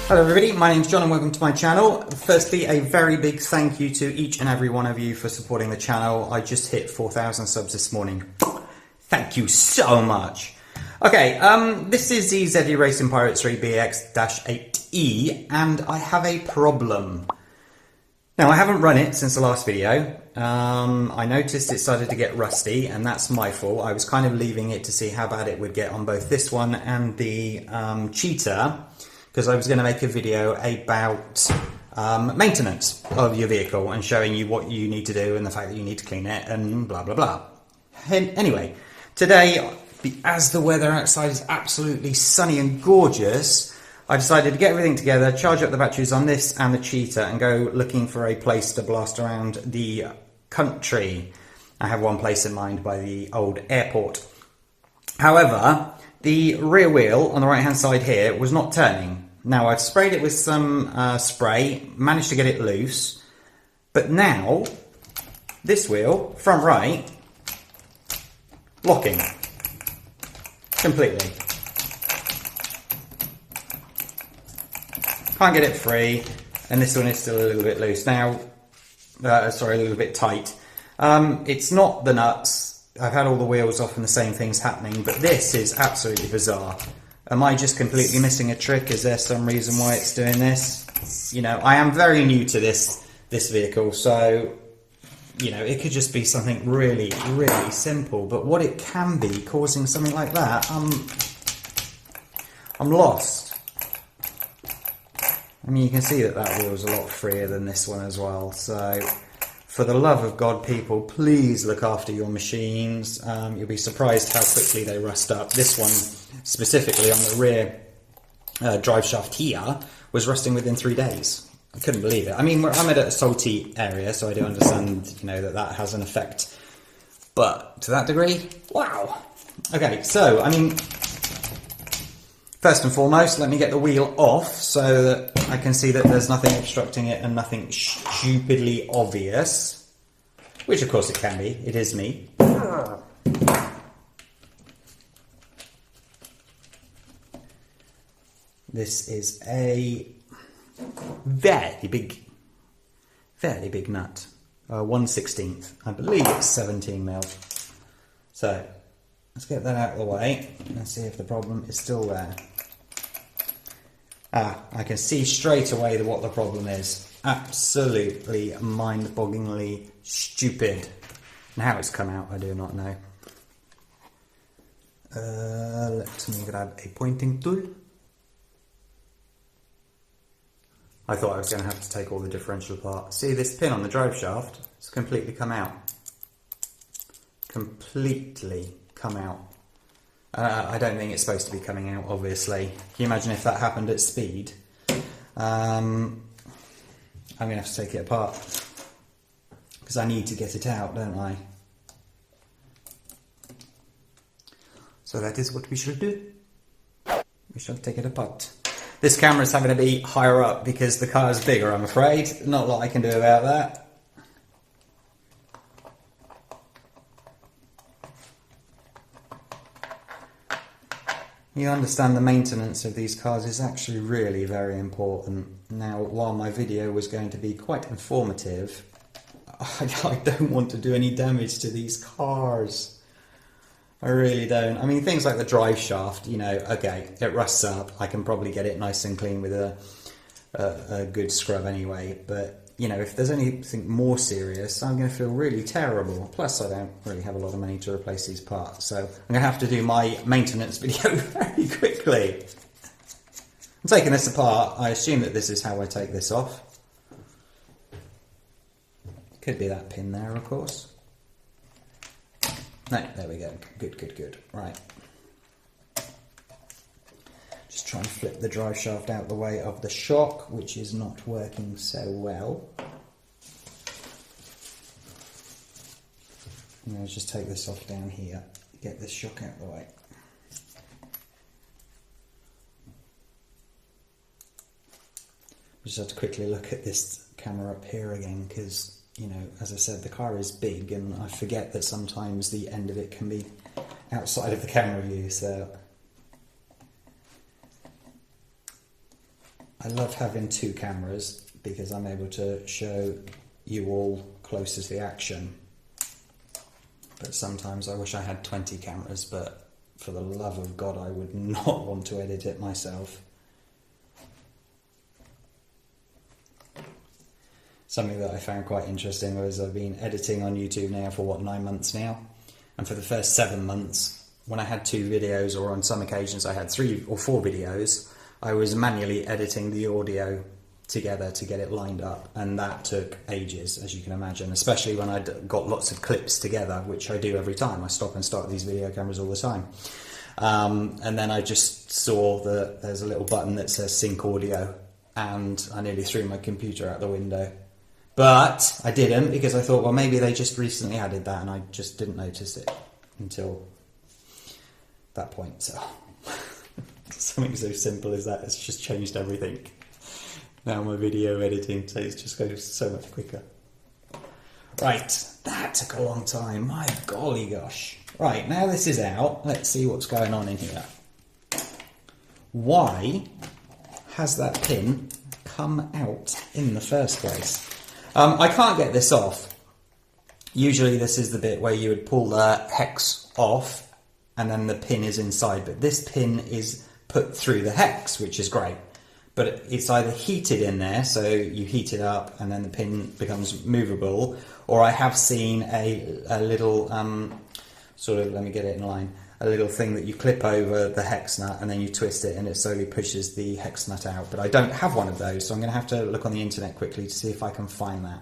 Hello everybody, my name's John and welcome to my channel. Firstly, a very big thank you to each and every one of you for supporting the channel. I just hit 4,000 subs this morning. Thank you so much. Okay, this is the ZE Racing Pirates 3 BX-8E and I have a problem. Now I haven't run it since the last video. I noticed it started to get rusty and that's my fault. I was kind of leaving it to see how bad it would get on both this one and the Cheetah, because I was going to make a video about maintenance of your vehicle and showing you what you need to do and the fact that you need to clean it and blah blah blah. Anyway, today, as the weather outside is absolutely sunny and gorgeous, I decided to get everything together, charge up the batteries on this and the Cheetah and go looking for a place to blast around the country. I have one place in mind by the old airport. However, the rear wheel on the right hand side here was not turning. Now I've sprayed it with some spray, managed to get it loose, but now this wheel, front right, locking completely. Can't get it free, and this one is still a little bit loose. Now, sorry, a little bit tight. It's not the nuts. I've had all the wheels off and the same thing's happening, but this is absolutely bizarre. Am I just completely missing a trick? Is there some reason why it's doing this? You know, I am very new to this vehicle, so, you know, it could just be something really, really simple, but what it can be causing something like that, I'm lost. I mean, you can see that wheel's a lot freer than this one as well, so for the love of God, people, please look after your machines. You'll be surprised how quickly they rust up. This one, specifically on the rear drive shaft here, was rusting within 3 days. I couldn't believe it. I mean, I'm at a salty area, so I do understand, you know, that has an effect. But to that degree, wow. Okay, so, I mean, first and foremost, let me get the wheel off so that I can see that there's nothing obstructing it and nothing stupidly obvious. Which of course it can be, it is me. This is a very big nut. 1/16. I believe it's 17 mil. So, let's get that out of the way and see if the problem is still there. I can see straight away what the problem is. Absolutely mind-bogglingly stupid. And how it's come out, I do not know. Let me grab a pointing tool. I thought I was going to have to take all the differential apart. See this pin on the drive shaft? It's completely come out. Completely come out. I don't think it's supposed to be coming out, obviously. Can you imagine if that happened at speed? I'm going to have to take it apart. Because I need to get it out, don't I? So that is what we shall do. We shall take it apart. This camera is having to be higher up because the car is bigger, I'm afraid. Not a lot I can do about that. You understand the maintenance of these cars is actually really very important. Now, while my video was going to be quite informative, I don't want to do any damage to these cars. I really don't. I mean, things like the drive shaft, you know, okay, it rusts up. I can probably get it nice and clean with a good scrub anyway. But, you know, if there's anything more serious, I'm going to feel really terrible. Plus, I don't really have a lot of money to replace these parts. So I'm going to have to do my maintenance video very quickly. I'm taking this apart. I assume that this is how I take this off. Could be that pin there, of course. No, there we go. Good, good, good. Right. Just try and flip the drive shaft out the way of the shock, which is not working so well. And let's just take this off down here. Get this shock out of the way. Just have to quickly look at this camera up here again because, you know, as I said, the car is big and I forget that sometimes the end of it can be outside of the camera view, so I love having two cameras because I'm able to show you all closer to the action. But sometimes I wish I had 20 cameras, but for the love of God, I would not want to edit it myself. Something that I found quite interesting was I've been editing on YouTube now for 9 months now. And for the first 7 months, when I had 2 videos, or on some occasions I had 3 or 4 videos, I was manually editing the audio together to get it lined up, and that took ages, as you can imagine, especially when I'd got lots of clips together, which I do every time. I stop and start these video cameras all the time. And then I just saw that there's a little button that says sync audio, and I nearly threw my computer out the window. But I didn't, because I thought, well, maybe they just recently added that and I just didn't notice it until that point. So something so simple as that has just changed everything. Now my video editing just goes so much quicker. Right, that took a long time. My golly gosh. Right, now this is out. Let's see what's going on in here. Why has that pin come out in the first place? I can't get this off. Usually this is the bit where you would pull the hex off and then the pin is inside, but this pin is put through the hex, which is great. But it's either heated in there, so you heat it up and then the pin becomes movable, or I have seen a little sort of, let me get it in line, a little thing that you clip over the hex nut and then you twist it and it slowly pushes the hex nut out. But I don't have one of those, so I'm going to have to look on the internet quickly to see if I can find that.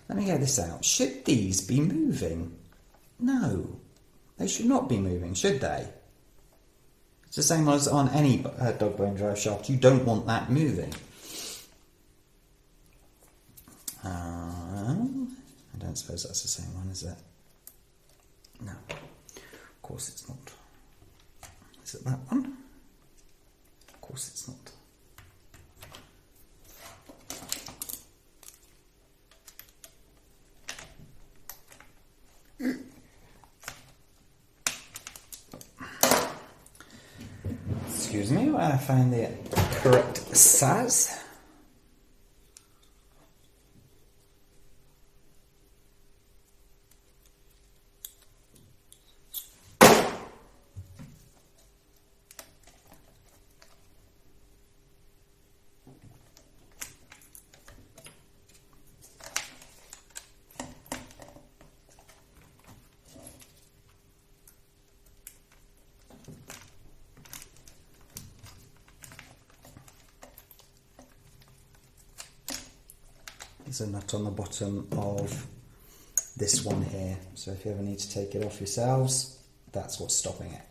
Let me get this out. Should these be moving? No, they should not be moving, should they? It's the same as on any Dogbone drive shaft. You don't want that moving. I don't suppose that's the same one, is it? No. Of course it's not. Is it that one? Of course it's not. Excuse me, while I find the correct size. There's a nut on the bottom of this one here, so if you ever need to take it off yourselves, that's what's stopping it.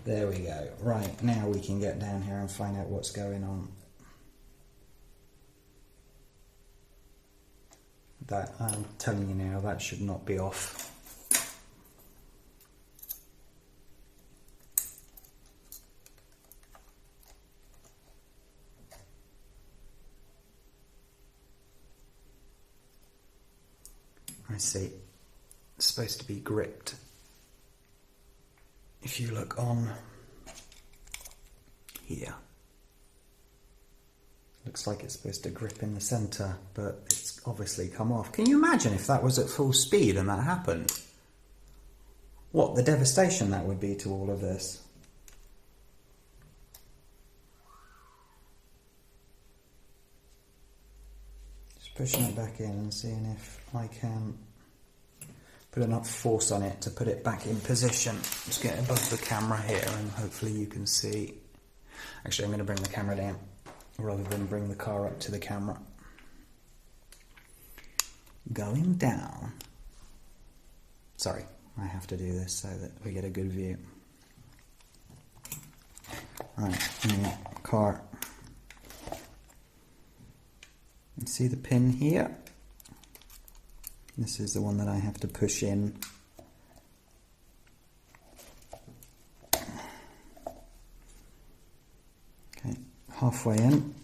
There we go. Right, now we can get down here and find out what's going on. That, I'm telling you now, that should not be off. I see, it's supposed to be gripped. If you look on here, looks like it's supposed to grip in the centre, but it's obviously come off. Can you imagine if that was at full speed and that happened? What the devastation that would be to all of this. Pushing it back in and seeing if I can put enough force on it to put it back in position. Just get above the camera here and hopefully you can see. Actually, I'm going to bring the camera down rather than bring the car up to the camera. Going down. Sorry, I have to do this so that we get a good view. Right, car. You see the pin here? This is the one that I have to push in. Okay, halfway in.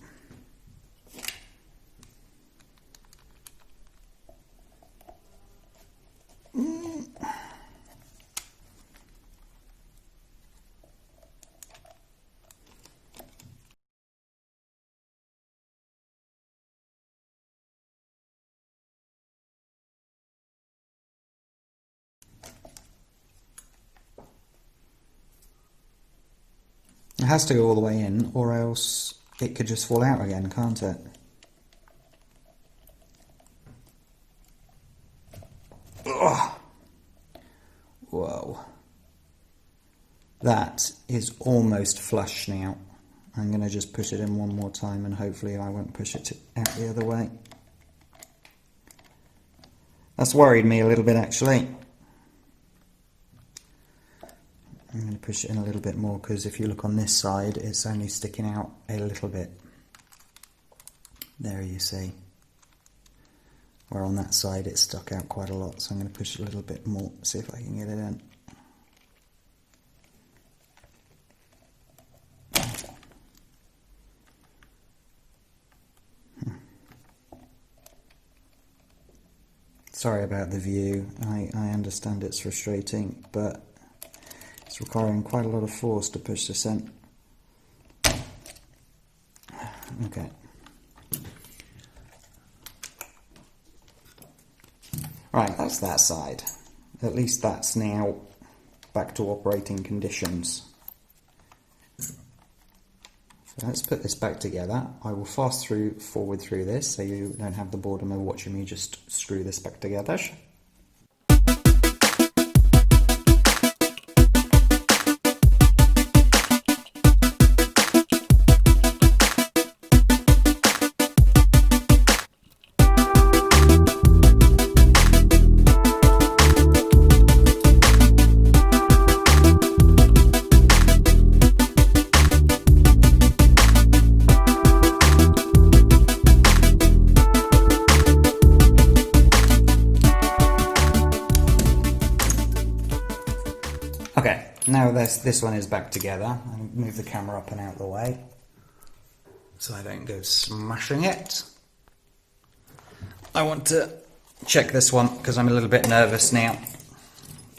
It has to go all the way in, or else it could just fall out again, can't it? Ugh. Whoa. That is almost flush now. I'm going to just push it in one more time and hopefully I won't push it out the other way. That's worried me a little bit actually. I'm going to push it in a little bit more because if you look on this side it's only sticking out a little bit. There you see. Where on that side it's stuck out quite a lot, so I'm going to push it a little bit more, see if I can get it in. Sorry about the view, I understand it's frustrating, but it's requiring quite a lot of force to push this in. Okay. Right, that's that side. At least that's now back to operating conditions. So let's put this back together. I will fast forward through this so you don't have the boredom of watching me just screw this back together. Okay, now this one is back together. I'll move the camera up and out of the way so I don't go smashing it. I want to check this one because I'm a little bit nervous now.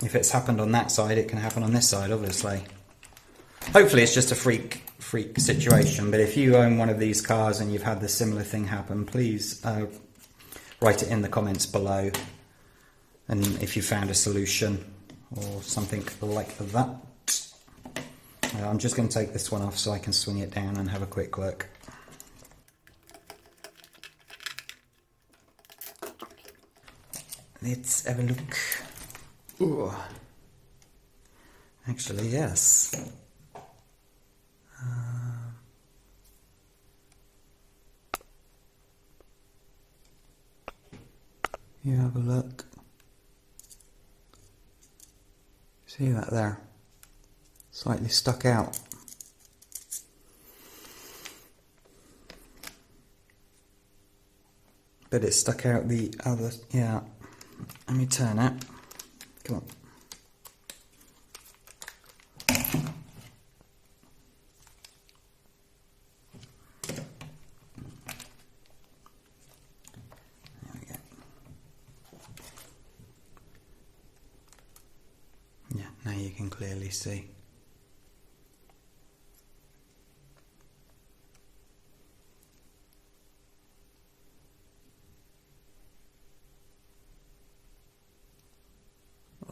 If it's happened on that side, it can happen on this side, obviously. Hopefully it's just a freak situation, but if you own one of these cars and you've had this similar thing happen, please write it in the comments below, and if you found a solution or something like that. I'm just going to take this one off so I can swing it down and have a quick look. Let's have a look. Ooh. Actually, yes. You have a look. See that there? Slightly stuck out. But it's stuck out the other, yeah. Let me turn it. Come on. There we go. Yeah, now you can clearly see.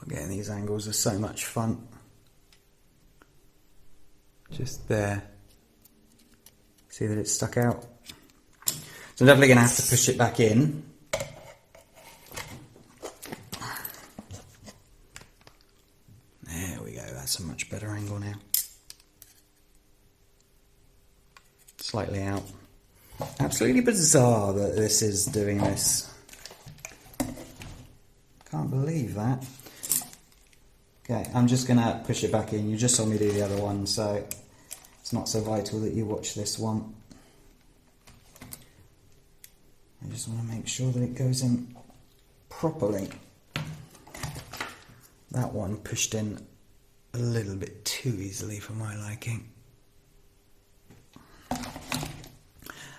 Getting these angles are so much fun. Just there. See that it's stuck out? So I'm definitely going to have to push it back in. There we go, that's a much better angle now. Slightly out. Absolutely bizarre that this is doing this. Can't believe that. Okay, I'm just going to push it back in. You just saw me do the other one, so it's not so vital that you watch this one. I just want to make sure that it goes in properly. That one pushed in a little bit too easily for my liking.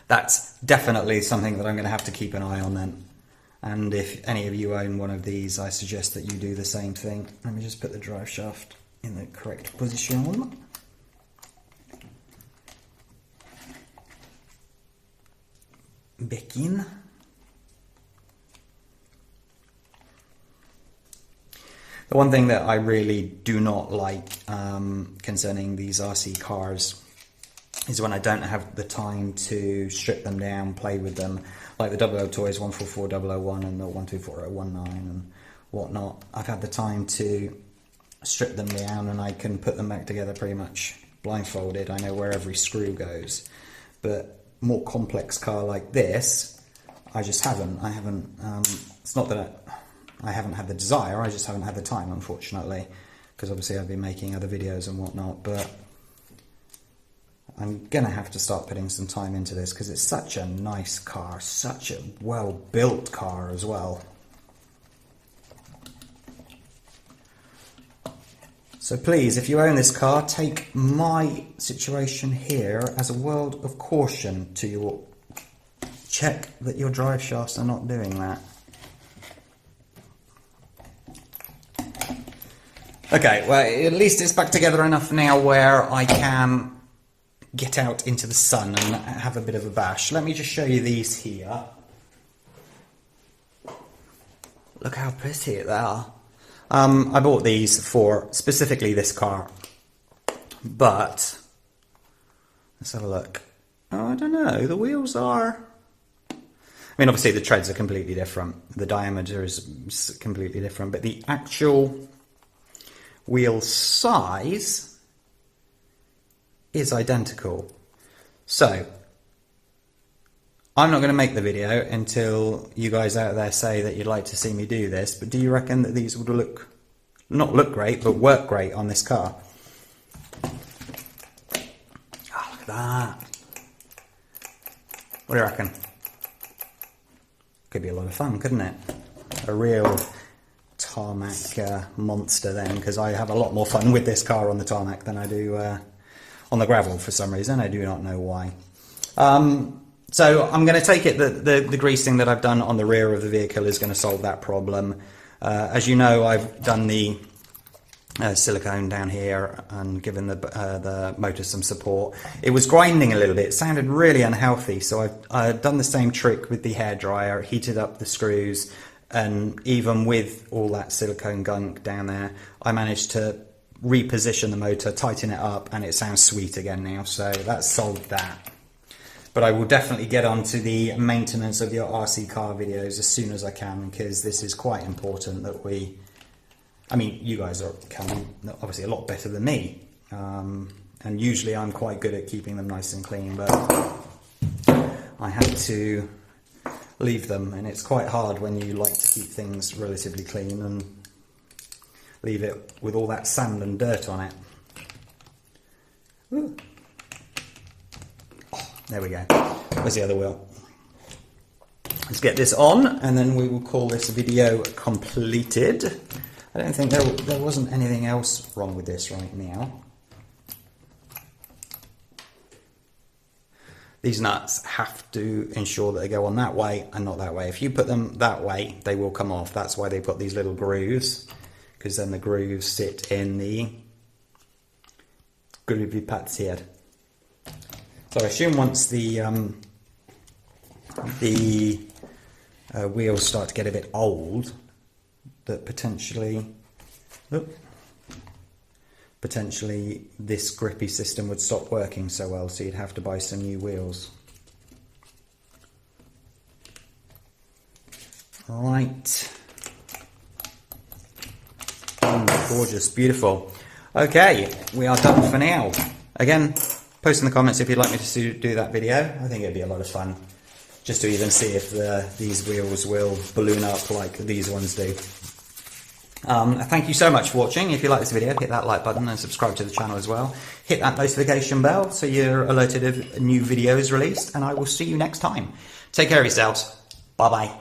That's definitely something that I'm going to have to keep an eye on then. And if any of you own one of these, I suggest that you do the same thing. Let me just put the drive shaft in the correct position. Back in. The one thing that I really do not like concerning these RC cars is when I don't have the time to strip them down, play with them, like the 00 Toys 144001 and the 124019 and whatnot. I've had the time to strip them down and I can put them back together pretty much blindfolded. I know where every screw goes. But more complex car like this, I just haven't. It's not that I haven't had the desire, I just haven't had the time, unfortunately, because obviously I've been making other videos and whatnot, but I'm gonna have to start putting some time into this because it's such a nice car, such a well-built car as well. So please, if you own this car, take my situation here as a word of caution to your... Check that your drive shafts are not doing that. Okay, well, at least it's back together enough now where I can get out into the sun and have a bit of a bash. Let me just show you these here. Look how pretty they are. I bought these for specifically this car, but let's have a look. Oh, I don't know, the wheels are... I mean, obviously the treads are completely different. The diameter is completely different, but the actual wheel size is identical. So I'm not going to make the video until you guys out there say that you'd like to see me do this, but do you reckon that these would not look great, but work great on this car? Oh, look at that. What do you reckon? Could be a lot of fun, couldn't it? A real tarmac monster then, because I have a lot more fun with this car on the tarmac than I do on the gravel for some reason. I do not know why. So I'm going to take it that the greasing that I've done on the rear of the vehicle is going to solve that problem. As you know, I've done the silicone down here and given the motor some support. It was grinding a little bit. It sounded really unhealthy, so I've done the same trick with the hairdryer, heated up the screws, and even with all that silicone gunk down there, I managed to reposition the motor, tighten it up, and it sounds sweet again now, so that solved that. But I will definitely get on to the maintenance of your RC car videos as soon as I can, because this is quite important that we... I mean, you guys are obviously a lot better than me, and usually I'm quite good at keeping them nice and clean, but I had to leave them, and it's quite hard when you like to keep things relatively clean and leave it with all that sand and dirt on it. Ooh. Oh, there we go. Where's the other wheel? Let's get this on, and then we will call this video completed. I don't think there wasn't anything else wrong with this right now. These nuts have to ensure that they go on that way and not that way. If you put them that way, they will come off. That's why they've got these little grooves, because then the grooves sit in the groovy parts here. So I assume once the wheels start to get a bit old, that potentially this grippy system would stop working so well, so you'd have to buy some new wheels. Right. Gorgeous, beautiful. Okay, we are done for now. Again, post in the comments if you'd like me to do that video. I think it'd be a lot of fun, just to even see if these wheels will balloon up like these ones do. Thank you so much for watching. If you like this video, hit that like button and subscribe to the channel as well. Hit that notification bell so you're alerted if new videos released, and I will see you next time. Take care of yourselves. Bye bye.